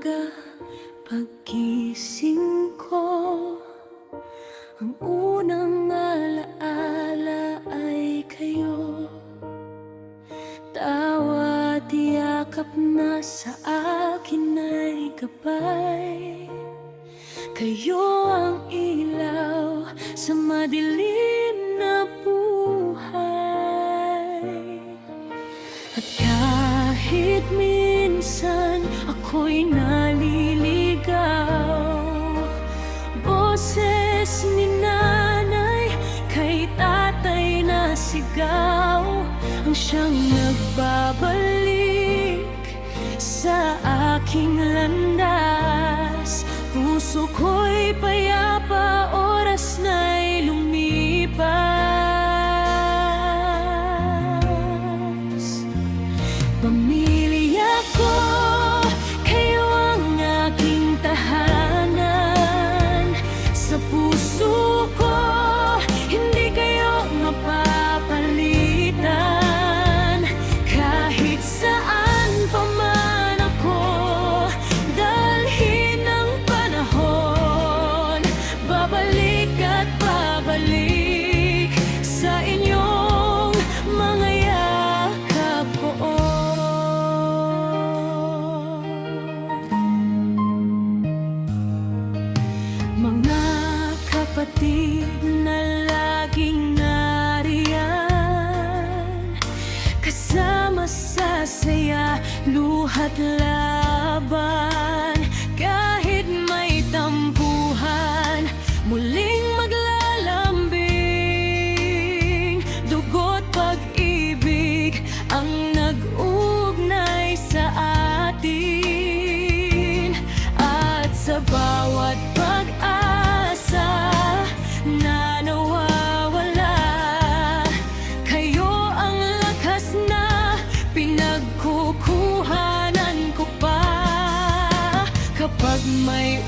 umaga, paggising ko, ang unang alaala ay kayo. Tawa't yakap na sa akin ay gabay. Kayo ang ilaw sa madilim na buhay. At kahit minsan ako'y naliligaw, boses ni nanay kay tatay na sigaw ang siyang nagbabalik sa aking landas. Puso ko'y payapa, oras na'y lumipas. Pamilya ko, kayo ang aking tahanan. Sa puso ko, hindi kayo mapapalitan. Kahit saan pa man ako dalhin ng panahon, babalik at babalik sa inyong mga yakap ko. Mga kapatid na laging nariyan, kasama sa saya, luhat laban. Kahit may tampuhan, muling maglalambing. Dugo't pag-ibig ang nag-ugnay sa atin. At sa bawat pag-asa na nawawala, kayo ang lakas na pinagkukuhanan ko pa. Kapag may